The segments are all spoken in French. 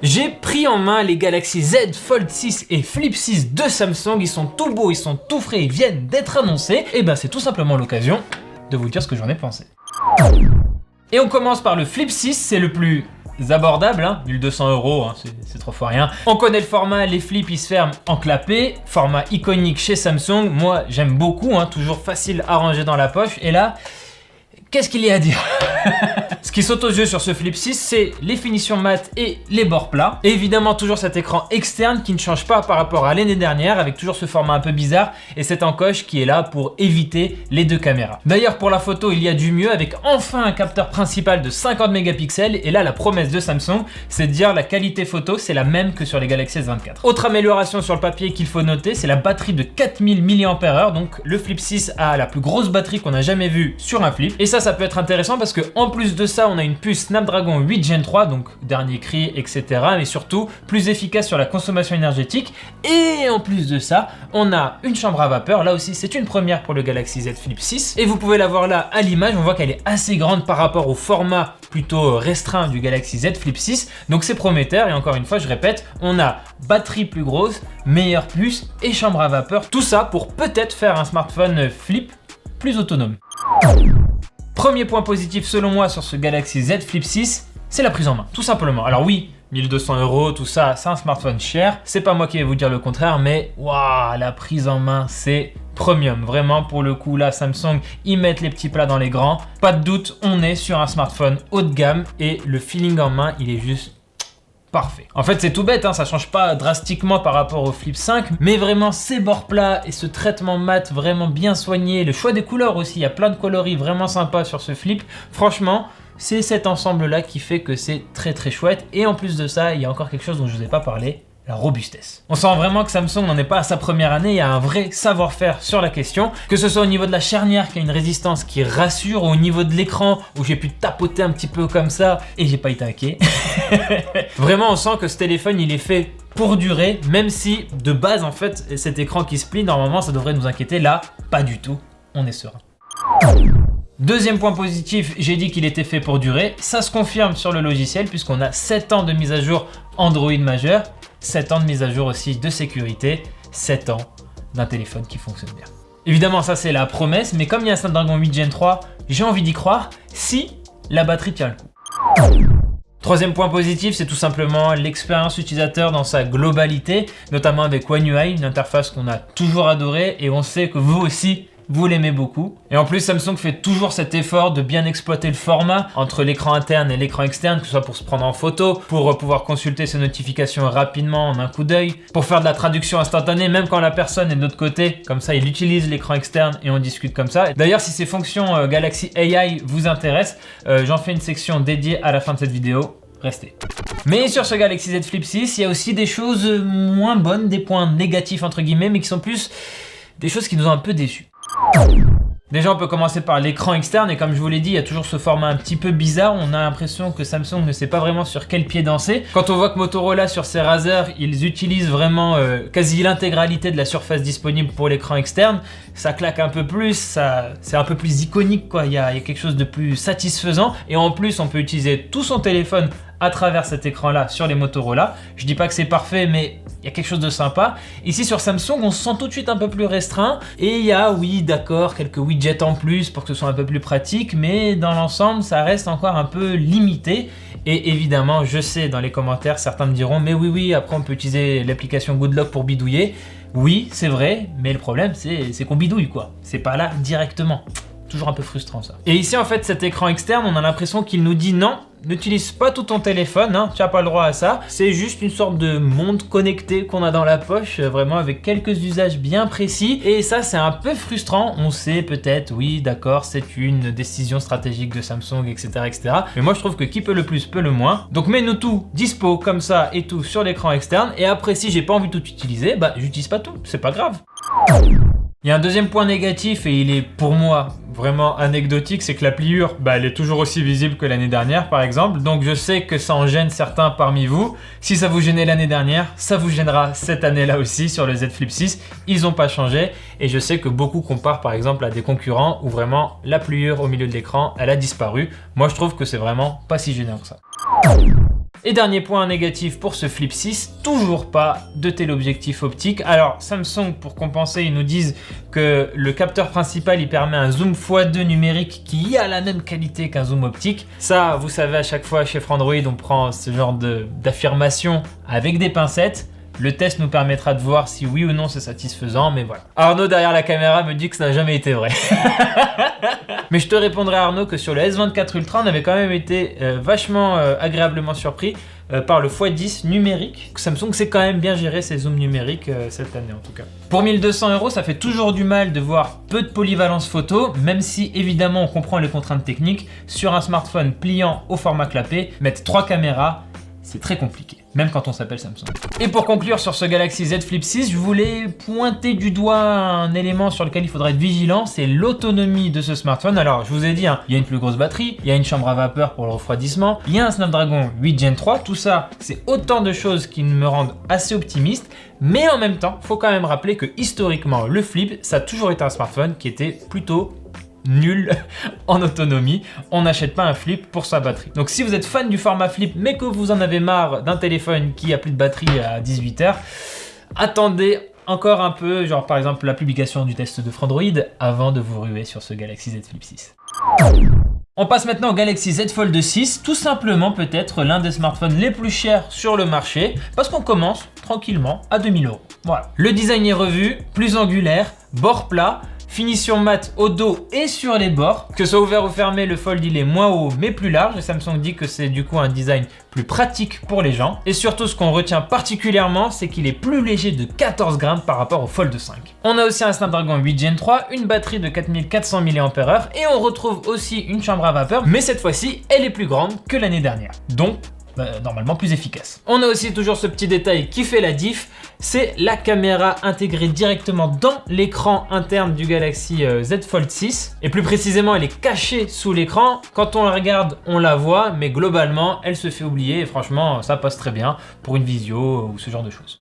J'ai pris en main les Galaxy Z Fold 6 et Flip 6 de Samsung, ils sont tout beaux, ils sont tout frais, ils viennent d'être annoncés, et ben c'est tout simplement l'occasion de vous dire ce que j'en ai pensé. Et on commence par le Flip 6, c'est le plus abordable, 1200 €, c'est 3 fois rien. On connaît le format, les flips ils se ferment en clapet, format iconique chez Samsung, moi j'aime beaucoup, toujours facile à ranger dans la poche, et là, qu'est-ce qu'il y a à dire? Ce qui saute aux yeux sur ce Flip 6, c'est les finitions mat et les bords plats. Et évidemment, toujours cet écran externe qui ne change pas par rapport à l'année dernière, avec toujours ce format un peu bizarre et cette encoche qui est là pour éviter les deux caméras. D'ailleurs, pour la photo, il y a du mieux avec enfin un capteur principal de 50 mégapixels. Et là, la promesse de Samsung, c'est de dire la qualité photo, c'est la même que sur les Galaxy S24. Autre amélioration sur le papier qu'il faut noter, c'est la batterie de 4000 mAh. Donc, le Flip 6 a la plus grosse batterie qu'on a jamais vue sur un flip. Et ça peut être intéressant parce que en plus de ça, on a une puce Snapdragon 8 Gen 3, donc dernier cri, etc. Mais surtout, plus efficace sur la consommation énergétique. Et en plus de ça, on a une chambre à vapeur. Là aussi, c'est une première pour le Galaxy Z Flip 6. Et vous pouvez la voir là à l'image. On voit qu'elle est assez grande par rapport au format plutôt restreint du Galaxy Z Flip 6. Donc c'est prometteur. Et encore une fois, je répète, on a batterie plus grosse, meilleure puce et chambre à vapeur. Tout ça pour peut-être faire un smartphone flip plus autonome. Premier point positif selon moi sur ce Galaxy Z Flip 6, c'est la prise en main, tout simplement. Alors oui, 1200 €, tout ça, c'est un smartphone cher. C'est pas moi qui vais vous dire le contraire, mais waouh, la prise en main, c'est premium. Vraiment, pour le coup, là, Samsung, ils mettent les petits plats dans les grands. Pas de doute, on est sur un smartphone haut de gamme et le feeling en main, il est juste parfait. En fait, c'est tout bête, ça change pas drastiquement par rapport au Flip 5, mais vraiment ces bords plats et ce traitement mat vraiment bien soigné, le choix des couleurs aussi, il y a plein de coloris vraiment sympas sur ce Flip. Franchement, c'est cet ensemble-là qui fait que c'est très très chouette. Et en plus de ça, il y a encore quelque chose dont je vous ai pas parlé, la robustesse. On sent vraiment que Samsung n'en est pas à sa première année, il y a un vrai savoir-faire sur la question, que ce soit au niveau de la charnière qui a une résistance qui rassure, ou au niveau de l'écran où j'ai pu tapoter un petit peu comme ça et j'ai pas été hacké. Vraiment, on sent que ce téléphone il est fait pour durer, même si de base en fait cet écran qui se plie, normalement ça devrait nous inquiéter, là pas du tout, on est serein. Deuxième point positif, j'ai dit qu'il était fait pour durer, ça se confirme sur le logiciel puisqu'on a 7 ans de mise à jour Android majeur, 7 ans de mise à jour aussi de sécurité, 7 ans d'un téléphone qui fonctionne bien. Évidemment ça c'est la promesse, mais comme il y a un Snapdragon 8 Gen 3, j'ai envie d'y croire si la batterie tient le coup. Troisième point positif, c'est tout simplement l'expérience utilisateur dans sa globalité, notamment avec One UI, une interface qu'on a toujours adorée et on sait que vous aussi, vous l'aimez beaucoup. Et en plus, Samsung fait toujours cet effort de bien exploiter le format entre l'écran interne et l'écran externe, que ce soit pour se prendre en photo, pour pouvoir consulter ses notifications rapidement en un coup d'œil, pour faire de la traduction instantanée, même quand la personne est de l'autre côté. Comme ça, il utilise l'écran externe et on discute comme ça. D'ailleurs, si ces fonctions Galaxy AI vous intéressent, j'en fais une section dédiée à la fin de cette vidéo. Restez. Mais sur ce Galaxy Z Flip 6, il y a aussi des choses moins bonnes, des points négatifs entre guillemets, mais qui sont plus des choses qui nous ont un peu déçus. Déjà, on peut commencer par l'écran externe et comme je vous l'ai dit, il y a toujours ce format un petit peu bizarre. On a l'impression que Samsung ne sait pas vraiment sur quel pied danser. Quand on voit que Motorola sur ses Razr, ils utilisent vraiment quasi l'intégralité de la surface disponible pour l'écran externe, ça claque un peu plus, c'est un peu plus iconique quoi. Il y a quelque chose de plus satisfaisant et en plus, on peut utiliser tout son téléphone à travers cet écran-là sur les Motorola. Je dis pas que c'est parfait, mais il y a quelque chose de sympa. Ici sur Samsung, on se sent tout de suite un peu plus restreint. Et il y a, oui, d'accord, quelques widgets en plus pour que ce soit un peu plus pratique, mais dans l'ensemble, ça reste encore un peu limité. Et évidemment, je sais, dans les commentaires, certains me diront, mais oui, après on peut utiliser l'application Goodlock pour bidouiller. Oui, c'est vrai, mais le problème, c'est qu'on bidouille, quoi. C'est pas là directement. Toujours un peu frustrant ça. Et ici en fait cet écran externe, on a l'impression qu'il nous dit non, n'utilise pas tout ton téléphone, tu n'as pas le droit à ça. C'est juste une sorte de montre connectée qu'on a dans la poche, vraiment avec quelques usages bien précis. Et ça c'est un peu frustrant, on sait peut-être, oui d'accord, c'est une décision stratégique de Samsung, etc. etc. Mais moi je trouve que qui peut le plus peut le moins. Donc mets-nous tout dispo comme ça et tout sur l'écran externe. Et après si j'ai pas envie de tout utiliser, bah j'utilise pas tout, c'est pas grave. Il y a un deuxième point négatif et il est pour moi vraiment anecdotique, c'est que la pliure, elle est toujours aussi visible que l'année dernière par exemple. Donc je sais que ça en gêne certains parmi vous. Si ça vous gênait l'année dernière, ça vous gênera cette année-là aussi sur le Z Flip 6. Ils n'ont pas changé et je sais que beaucoup comparent par exemple à des concurrents où vraiment la pliure au milieu de l'écran, elle a disparu. Moi je trouve que c'est vraiment pas si gênant que ça. Et dernier point négatif pour ce Flip 6, toujours pas de téléobjectif optique. Alors Samsung, pour compenser, ils nous disent que le capteur principal il permet un zoom x2 numérique qui a la même qualité qu'un zoom optique. Ça, vous savez, à chaque fois chez Frandroid, on prend ce genre d'affirmation avec des pincettes. Le test nous permettra de voir si oui ou non c'est satisfaisant, mais voilà. Arnaud derrière la caméra me dit que ça n'a jamais été vrai. Mais je te répondrai Arnaud que sur le S24 Ultra, on avait quand même été vachement agréablement surpris par le x10 numérique. Samsung sait quand même bien gérer ses zooms numériques cette année en tout cas. Pour 1200 €, ça fait toujours du mal de voir peu de polyvalence photo, même si évidemment on comprend les contraintes techniques. Sur un smartphone pliant au format clapet, mettre 3 caméras, c'est très compliqué, même quand on s'appelle Samsung. Et pour conclure sur ce Galaxy Z Flip 6, je voulais pointer du doigt un élément sur lequel il faudra être vigilant, c'est l'autonomie de ce smartphone. Alors, je vous ai dit, hein, il y a une plus grosse batterie, il y a une chambre à vapeur pour le refroidissement, il y a un Snapdragon 8 Gen 3, tout ça, c'est autant de choses qui me rendent assez optimiste, mais en même temps, il faut quand même rappeler que historiquement, le Flip, ça a toujours été un smartphone qui était plutôt nul en autonomie. On n'achète pas un Flip pour sa batterie. Donc si vous êtes fan du format Flip mais que vous en avez marre d'un téléphone qui a plus de batterie à 18 h, attendez encore un peu, genre par exemple la publication du test de Frandroid avant de vous ruer sur ce Galaxy Z Flip 6. On passe maintenant au Galaxy Z Fold 6, tout simplement peut-être l'un des smartphones les plus chers sur le marché, parce qu'on commence tranquillement à 2000 €. Voilà. Le design est revu, plus angulaire, bord plat, finition mat au dos et sur les bords. Que ce soit ouvert ou fermé, le Fold il est moins haut mais plus large. Et Samsung dit que c'est du coup un design plus pratique pour les gens. Et surtout, ce qu'on retient particulièrement, c'est qu'il est plus léger de 14 grammes par rapport au Fold 5. On a aussi un Snapdragon 8 Gen 3, une batterie de 4400 mAh et on retrouve aussi une chambre à vapeur, mais cette fois-ci, elle est plus grande que l'année dernière. Donc, normalement plus efficace. On a aussi toujours ce petit détail qui fait la diff, c'est la caméra intégrée directement dans l'écran interne du Galaxy Z Fold 6. Et plus précisément, elle est cachée sous l'écran. Quand on la regarde, on la voit, mais globalement, elle se fait oublier. Et franchement, ça passe très bien pour une visio ou ce genre de choses.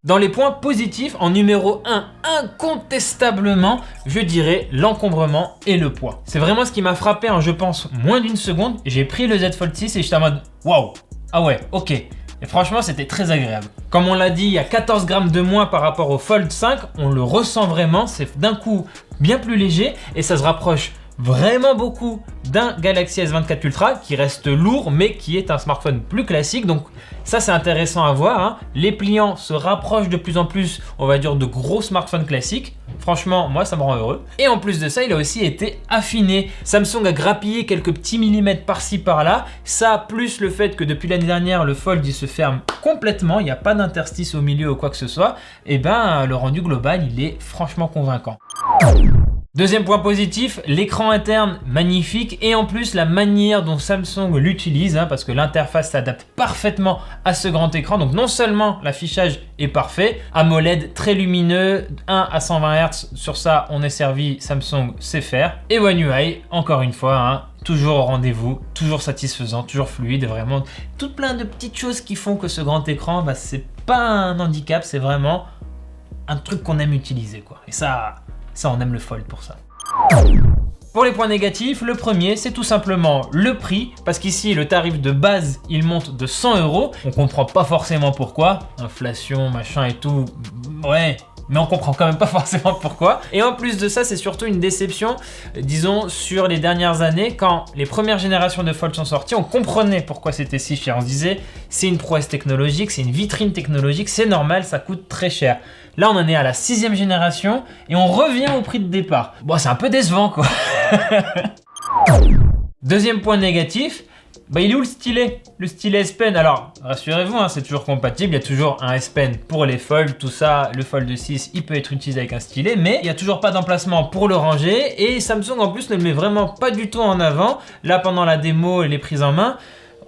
Dans les points positifs, en numéro 1, incontestablement, je dirais l'encombrement et le poids. C'est vraiment ce qui m'a frappé en, je pense, moins d'une seconde. J'ai pris le Z Fold 6 et j'étais en mode waouh, ah ouais, ok. Et franchement, c'était très agréable. Comme on l'a dit, il y a 14 grammes de moins par rapport au Fold 5. On le ressent vraiment, c'est d'un coup bien plus léger et ça se rapproche vraiment beaucoup d'un Galaxy S24 Ultra qui reste lourd mais qui est un smartphone plus classique. Donc ça c'est intéressant à voir, hein. Les pliants se rapprochent de plus en plus, on va dire, de gros smartphones classiques. Franchement, moi ça me rend heureux. Et en plus de ça, il a aussi été affiné. Samsung a grappillé quelques petits millimètres par-ci par-là. Ça, plus le fait que depuis l'année dernière, le Fold il se ferme complètement, il n'y a pas d'interstice au milieu ou quoi que ce soit, et ben le rendu global il est franchement convaincant. Deuxième point positif, l'écran interne magnifique et en plus la manière dont Samsung l'utilise, hein, parce que l'interface s'adapte parfaitement à ce grand écran. Donc non seulement l'affichage est parfait, AMOLED très lumineux, 1 à 120 Hz, sur ça on est servi, Samsung sait faire. Et One UI, encore une fois, hein, toujours au rendez-vous, toujours satisfaisant, toujours fluide, vraiment tout plein de petites choses qui font que ce grand écran, bah, c'est pas un handicap, c'est vraiment un truc qu'on aime utiliser, quoi. Et ça on aime le Fold pour ça. Pour les points négatifs, le premier c'est tout simplement le prix, parce qu'ici le tarif de base il monte de 100 €. On comprend pas forcément pourquoi, inflation, machin et tout, ouais, mais on comprend quand même pas forcément pourquoi. Et en plus de ça, c'est surtout une déception, disons, sur les dernières années. Quand les premières générations de Fold sont sorties, on comprenait pourquoi c'était si cher. On se disait, c'est une prouesse technologique, c'est une vitrine technologique, c'est normal, ça coûte très cher. Là, on en est à la 6e génération et on revient au prix de départ. Bon, c'est un peu décevant, quoi. Deuxième point négatif, bah, il est où le stylet? Le stylet S Pen, alors rassurez-vous, hein, c'est toujours compatible, il y a toujours un S Pen pour les Fold, tout ça, le Fold 6, il peut être utilisé avec un stylet, mais il n'y a toujours pas d'emplacement pour le ranger et Samsung en plus ne le met vraiment pas du tout en avant. Là, pendant la démo et les prises en main,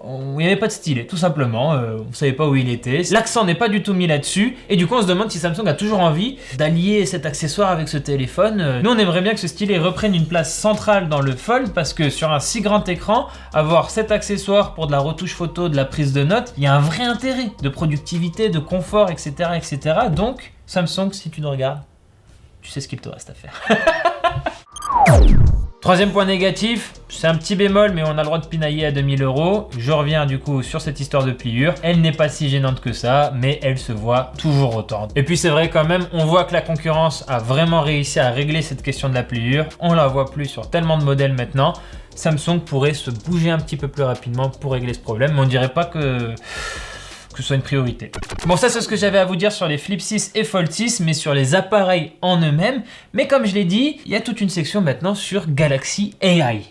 il n'y avait pas de stylet, tout simplement, on ne savait pas où il était. L'accent n'est pas du tout mis là-dessus et du coup on se demande si Samsung a toujours envie d'allier cet accessoire avec ce téléphone. Nous on aimerait bien que ce stylet reprenne une place centrale dans le Fold parce que sur un si grand écran, avoir cet accessoire pour de la retouche photo, de la prise de notes, il y a un vrai intérêt de productivité, de confort, etc. etc. Donc Samsung, si tu nous regardes, tu sais ce qu'il te reste à faire. Troisième point négatif, c'est un petit bémol, mais on a le droit de pinailler à 2000 €. Je reviens du coup sur cette histoire de pliure. Elle n'est pas si gênante que ça, mais elle se voit toujours autant. Et puis c'est vrai quand même, on voit que la concurrence a vraiment réussi à régler cette question de la pliure. On la voit plus sur tellement de modèles maintenant. Samsung pourrait se bouger un petit peu plus rapidement pour régler ce problème, mais on dirait pas que ce soit une priorité. Bon, ça c'est ce que j'avais à vous dire sur les Flip 6 et Fold 6, mais sur les appareils en eux-mêmes. Mais comme je l'ai dit, il y a toute une section maintenant sur Galaxy AI.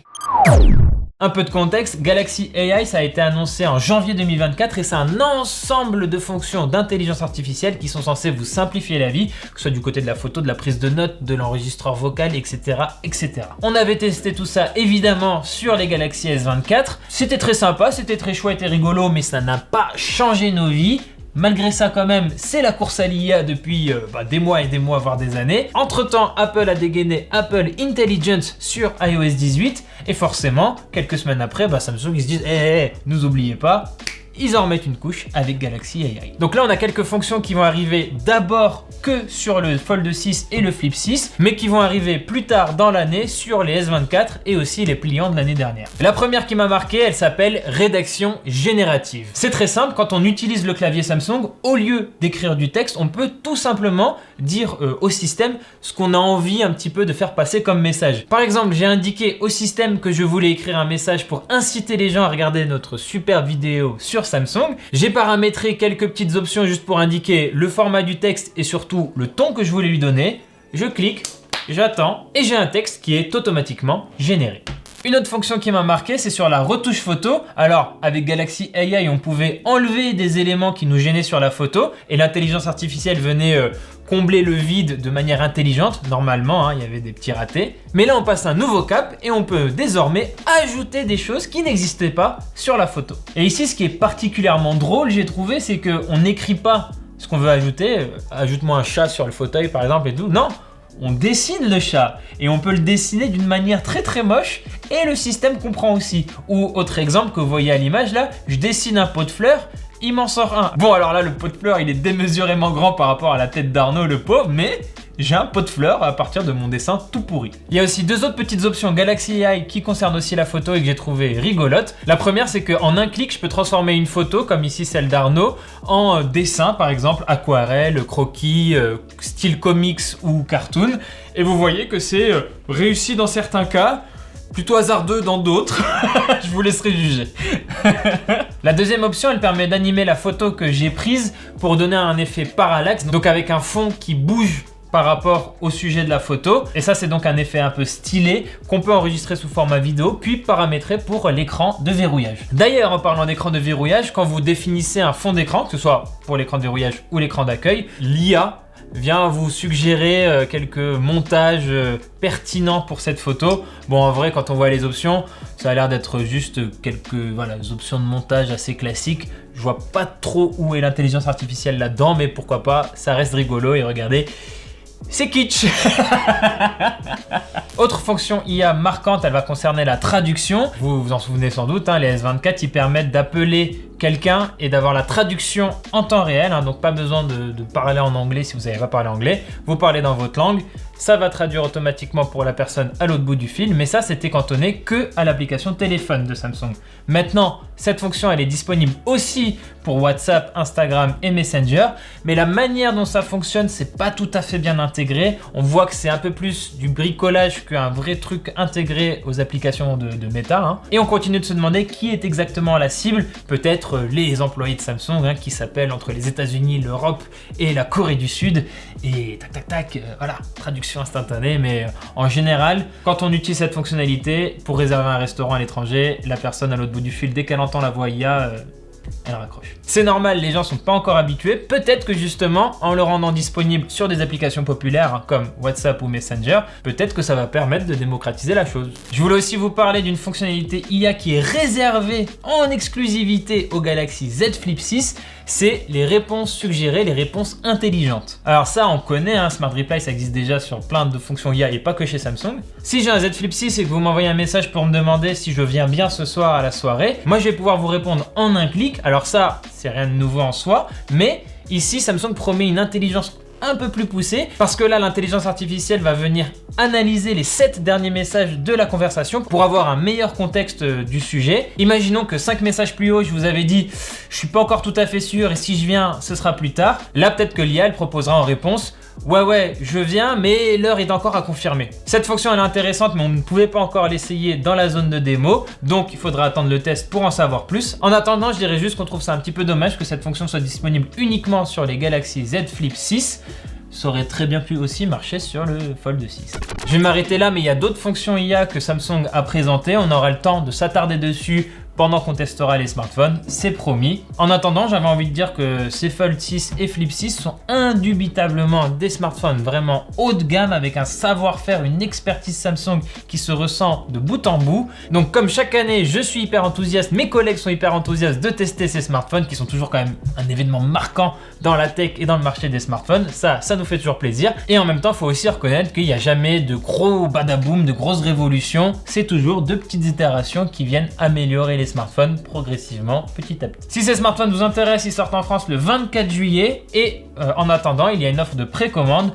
Un peu de contexte, Galaxy AI, ça a été annoncé en janvier 2024 et c'est un ensemble de fonctions d'intelligence artificielle qui sont censées vous simplifier la vie, que ce soit du côté de la photo, de la prise de notes, de l'enregistreur vocal, etc., etc. On avait testé tout ça évidemment sur les Galaxy S24. C'était très sympa, c'était très chouette et rigolo, mais ça n'a pas changé nos vies. Malgré ça quand même, c'est la course à l'IA depuis des mois et des mois, voire des années. Entre-temps, Apple a dégainé Apple Intelligence sur iOS 18 et forcément, quelques semaines après, Samsung ils se disent nous oubliez pas, ils en remettent une couche avec Galaxy AI. Donc là, on a quelques fonctions qui vont arriver d'abord que sur le Fold 6 et le Flip 6, mais qui vont arriver plus tard dans l'année sur les S24 et aussi les pliants de l'année dernière. La première qui m'a marqué, elle s'appelle rédaction générative. C'est très simple, quand on utilise le clavier Samsung, au lieu d'écrire du texte, on peut tout simplement dire au système ce qu'on a envie un petit peu de faire passer comme message. Par exemple, j'ai indiqué au système que je voulais écrire un message pour inciter les gens à regarder notre super vidéo sur Samsung. J'ai paramétré quelques petites options juste pour indiquer le format du texte et surtout le ton que je voulais lui donner. Je clique, j'attends et j'ai un texte qui est automatiquement généré. Une autre fonction qui m'a marqué, c'est sur la retouche photo. Alors, avec Galaxy AI, on pouvait enlever des éléments qui nous gênaient sur la photo et l'intelligence artificielle venait combler le vide de manière intelligente. Normalement, il y avait des petits ratés. Mais là, on passe un nouveau cap et on peut désormais ajouter des choses qui n'existaient pas sur la photo. Et ici, ce qui est particulièrement drôle, j'ai trouvé, c'est qu'on n'écrit pas ce qu'on veut ajouter. Ajoute-moi un chat sur le fauteuil, par exemple, et tout. Non! On dessine le chat et on peut le dessiner d'une manière très très moche et le système comprend aussi. Ou autre exemple que vous voyez à l'image là, je dessine un pot de fleurs, il m'en sort un. Bon alors là le pot de fleurs il est démesurément grand par rapport à la tête d'Arnaud le pauvre, mais j'ai un pot de fleurs à partir de mon dessin tout pourri. Il y a aussi deux autres petites options Galaxy AI qui concernent aussi la photo et que j'ai trouvé rigolotes. La première, c'est qu'en un clic, je peux transformer une photo, comme ici celle d'Arnaud, en dessin, par exemple aquarelle, croquis, style comics ou cartoon. Et vous voyez que c'est réussi dans certains cas, plutôt hasardeux dans d'autres. Je vous laisserai juger. La deuxième option, elle permet d'animer la photo que j'ai prise pour donner un effet parallaxe, donc avec un fond qui bouge par rapport au sujet de la photo. Et ça, c'est donc un effet un peu stylé qu'on peut enregistrer sous format vidéo, puis paramétrer pour l'écran de verrouillage. D'ailleurs, en parlant d'écran de verrouillage, quand vous définissez un fond d'écran, que ce soit pour l'écran de verrouillage ou l'écran d'accueil, l'IA vient vous suggérer quelques montages pertinents pour cette photo. Bon, en vrai, quand on voit les options, ça a l'air d'être juste quelques options de montage assez classiques. Je vois pas trop où est l'intelligence artificielle là-dedans, mais pourquoi pas, ça reste rigolo et regardez, c'est kitsch. Autre fonction IA marquante, elle va concerner la traduction. Vous vous en souvenez sans doute, les S24 ils permettent d'appeler quelqu'un et d'avoir la traduction en temps réel, donc pas besoin de parler en anglais si vous n'avez pas parlé anglais. Vous parlez dans votre langue, ça va traduire automatiquement pour la personne à l'autre bout du fil, mais ça c'était cantonné que à l'application téléphone de Samsung. Maintenant, cette fonction elle est disponible aussi pour WhatsApp, Instagram et Messenger, mais la manière dont ça fonctionne, c'est pas tout à fait bien intégré. On voit que c'est un peu plus du bricolage qu'un vrai truc intégré aux applications de Meta. Et on continue de se demander qui est exactement la cible, peut-être les employés de Samsung qui s'appellent entre les États-Unis, l'Europe et la Corée du Sud. Et tac tac tac, voilà, traduction instantanée, mais en général, quand on utilise cette fonctionnalité pour réserver un restaurant à l'étranger, la personne à l'autre bout du fil, dès qu'elle entend la voix IA, elle raccroche. C'est normal, les gens sont pas encore habitués. Peut-être que justement, en le rendant disponible sur des applications populaires comme WhatsApp ou Messenger, peut-être que ça va permettre de démocratiser la chose. Je voulais aussi vous parler d'une fonctionnalité IA qui est réservée en exclusivité au Galaxy Z Flip 6. C'est les réponses suggérées, les réponses intelligentes. Alors ça, on connaît, Smart Reply, ça existe déjà sur plein de fonctions IA et pas que chez Samsung. Si j'ai un Z Flip 6 et que vous m'envoyez un message pour me demander si je viens bien ce soir à la soirée, moi je vais pouvoir vous répondre en un clic. Alors ça, c'est rien de nouveau en soi, mais ici Samsung promet une intelligence un peu plus poussée parce que là, l'intelligence artificielle va venir analyser les 7 derniers messages de la conversation pour avoir un meilleur contexte du sujet. Imaginons que 5 messages plus haut, je vous avais dit je suis pas encore tout à fait sûr et si je viens, ce sera plus tard. Là, peut-être que l'IA elle proposera en réponse ouais, je viens, mais l'heure est encore à confirmer. Cette fonction elle est intéressante, mais on ne pouvait pas encore l'essayer dans la zone de démo, donc il faudra attendre le test pour en savoir plus. En attendant, je dirais juste qu'on trouve ça un petit peu dommage que cette fonction soit disponible uniquement sur les Galaxy Z Flip 6. Ça aurait très bien pu aussi marcher sur le Fold 6. Je vais m'arrêter là, mais il y a d'autres fonctions IA que Samsung a présentées. On aura le temps de s'attarder dessus pendant qu'on testera les smartphones, c'est promis. En attendant, j'avais envie de dire que ces Fold 6 et Flip 6 sont indubitablement des smartphones vraiment haut de gamme avec un savoir-faire, une expertise Samsung qui se ressent de bout en bout. Donc comme chaque année, je suis hyper enthousiaste, mes collègues sont hyper enthousiastes de tester ces smartphones qui sont toujours quand même un événement marquant dans la tech et dans le marché des smartphones. Ça nous fait toujours plaisir. Et en même temps, il faut aussi reconnaître qu'il n'y a jamais de gros badaboum, de grosses révolutions. C'est toujours de petites itérations qui viennent améliorer les smartphones progressivement, petit à petit. Si ces smartphones vous intéressent, ils sortent en France le 24 juillet et en attendant, il y a une offre de précommande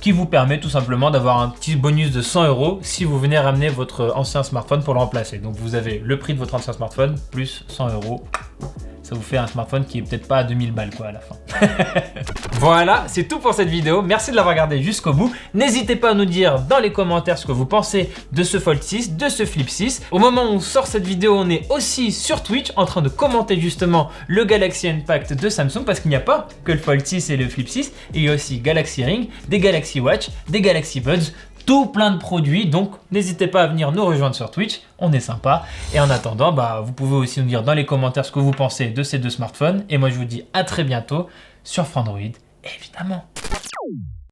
qui vous permet tout simplement d'avoir un petit bonus de 100 € si vous venez ramener votre ancien smartphone pour le remplacer. Donc vous avez le prix de votre ancien smartphone plus 100 €. Ça vous fait un smartphone qui est peut-être pas à 2000 balles quoi à la fin. Voilà, c'est tout pour cette vidéo. Merci de l'avoir regardé jusqu'au bout. N'hésitez pas à nous dire dans les commentaires ce que vous pensez de ce Fold 6, de ce Flip 6. Au moment où on sort cette vidéo, on est aussi sur Twitch en train de commenter justement le Galaxy Impact de Samsung parce qu'il n'y a pas que le Fold 6 et le Flip 6. Il y a aussi Galaxy Ring, des Galaxy Watch, des Galaxy Buds, tout plein de produits, donc n'hésitez pas à venir nous rejoindre sur Twitch, on est sympa. Et en attendant, vous pouvez aussi nous dire dans les commentaires ce que vous pensez de ces deux smartphones. Et moi je vous dis à très bientôt sur Frandroid, évidemment.